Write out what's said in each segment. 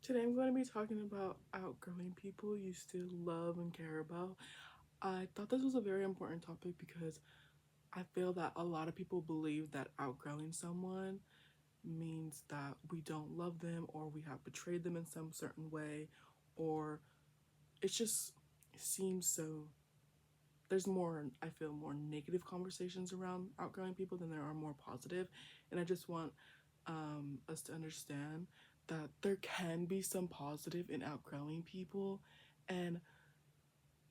Today I'm going to be talking about outgrowing people you still love and care about. I thought this was a very important topic because I feel that a lot of people believe that outgrowing someone means that we don't love them or we have betrayed them in some certain way, or it just seems so. There's more, I feel, more negative conversations around outgrowing people than there are more positive. And I just want us to understand that there can be some positive in outgrowing people. And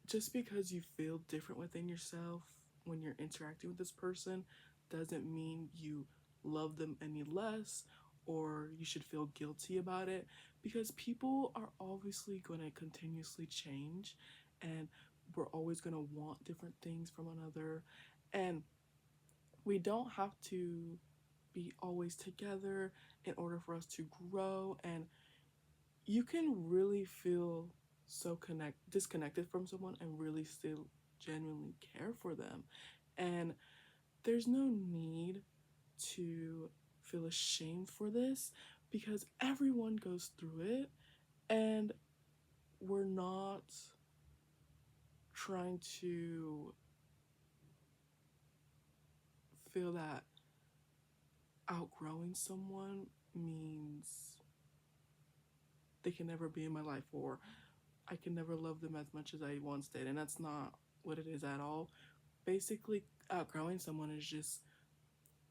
just because you feel different within yourself when you're interacting with this person doesn't mean you love them any less or you should feel guilty about it, because people are obviously going to continuously change and we're always going to want different things from another, and we don't have to be always together in order for us to grow. And you can really feel so disconnected from someone and really still genuinely care for them. And there's no need to feel ashamed for this, because everyone goes through it, and we're not trying to feel that outgrowing someone means they can never be in my life, or I can never love them as much as I once did. And that's not what it is at all. Basically, outgrowing someone is just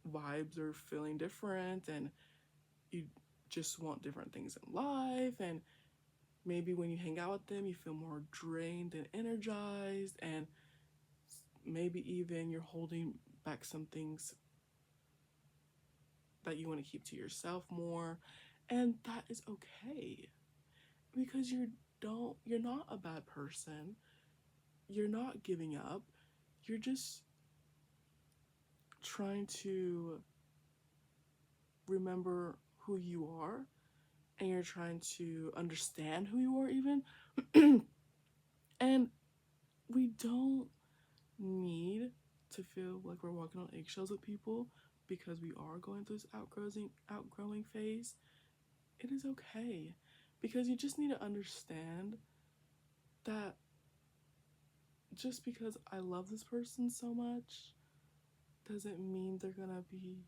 vibes are feeling different, and you just want different things in life. And maybe when you hang out with them, you feel more drained and energized. And maybe even you're holding back some things that you want to keep to yourself more. And that is okay, because you're not a bad person. You're not giving up. You're just trying to remember who you are, and you're trying to understand who you are even. And we don't need to feel like we're walking on eggshells with people because we are going through this outgrowing phase. It is okay, because you just need to understand that just because I love this person so much doesn't mean they're gonna be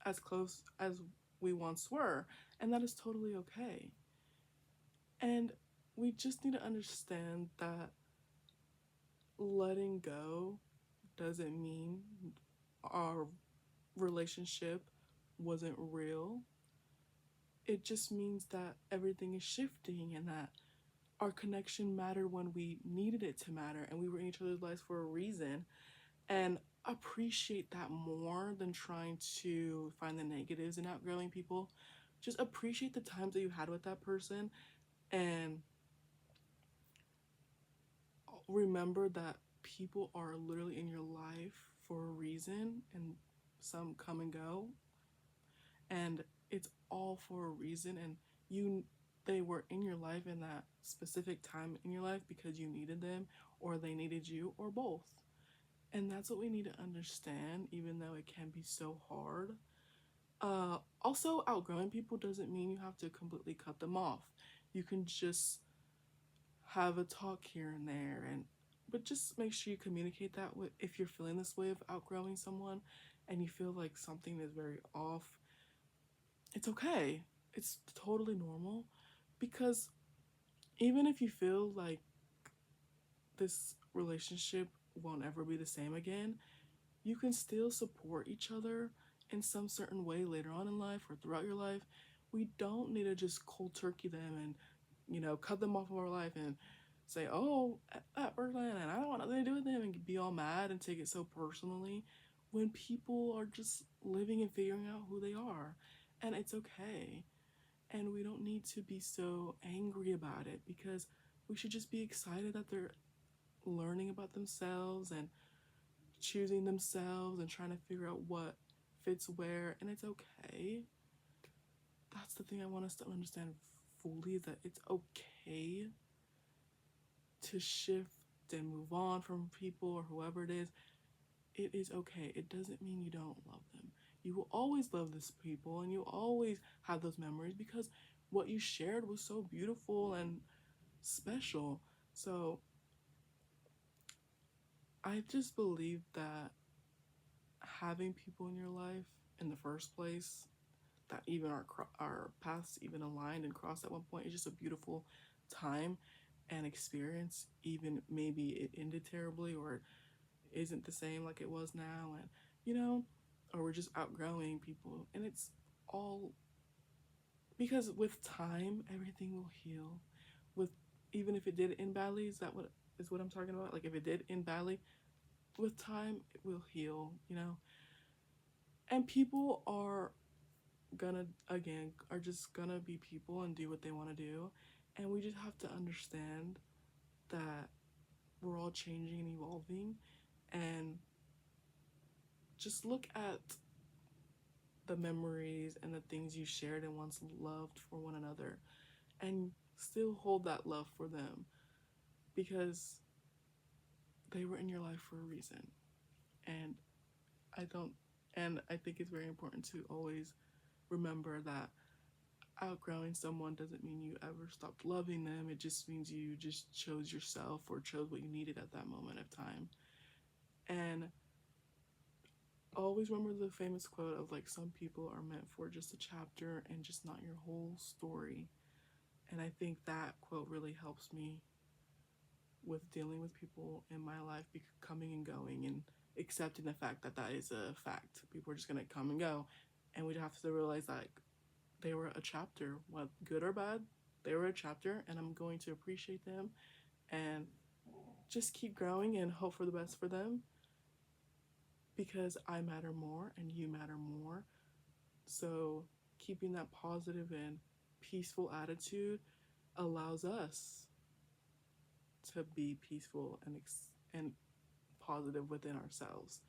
as close as we once were, and that is totally okay. And we just need to understand that letting go doesn't mean our relationship wasn't real. It just means that everything is shifting and that our connection mattered when we needed it to matter, and we were in each other's lives for a reason. And appreciate that more than trying to find the negatives in outgrowing people. Just appreciate the times that you had with that person, and remember that people are literally in your life for a reason, and some come and go, and it's all for a reason. And they were in your life in that specific time in your life because you needed them, or they needed you, or both. And that's what we need to understand, even though it can be so hard. Also, outgrowing people doesn't mean you have to completely cut them off. You can just have a talk here and there, and but just make sure you communicate that with, if you're feeling this way of outgrowing someone and you feel like something is very off, it's okay. It's totally normal, because even if you feel like this relationship won't ever be the same again, you can still support each other in some certain way later on in life or throughout your life. We don't need to just cold turkey them and, cut them off of our life and say, oh, that person, and I don't want nothing to do with them, and be all mad and take it so personally, when people are just living and figuring out who they are. And it's okay. And we don't need to be so angry about it, because we should just be excited that they're learning about themselves and choosing themselves and trying to figure out what fits where, and it's okay. That's the thing I want us to understand fully, that it's okay to shift and move on from people or whoever it is. It is okay. It doesn't mean you don't love them. You will always love these people and you always have those memories, because what you shared was so beautiful and special. So I just believe that having people in your life in the first place, that even our paths even aligned and crossed at one point, is just a beautiful time and experience. Even maybe it ended terribly or isn't the same like it was now, and you know, or we're just outgrowing people, and it's all because with time everything will heal. With even if it did end badly, is what I'm talking about? Like if it did end badly, with time it will heal, you know. And people are gonna again are just gonna be people and do what they want to do, and we just have to understand that we're all changing and evolving, and just look at the memories and the things you shared and once loved for one another, and still hold that love for them because they were in your life for a reason. And I don't, and I think it's very important to always remember that outgrowing someone doesn't mean you ever stopped loving them. It just means you just chose yourself or chose what you needed at that moment of time. And always remember the famous quote of like, some people are meant for just a chapter and just not your whole story. And I think that quote really helps me with dealing with people in my life, coming and going, and accepting the fact that that is a fact. People are just going to come and go. And we'd have to realize that they were a chapter, what good or bad, they were a chapter, and I'm going to appreciate them and just keep growing and hope for the best for them because I matter more and you matter more. So keeping that positive and peaceful attitude allows us to be peaceful and positive within ourselves.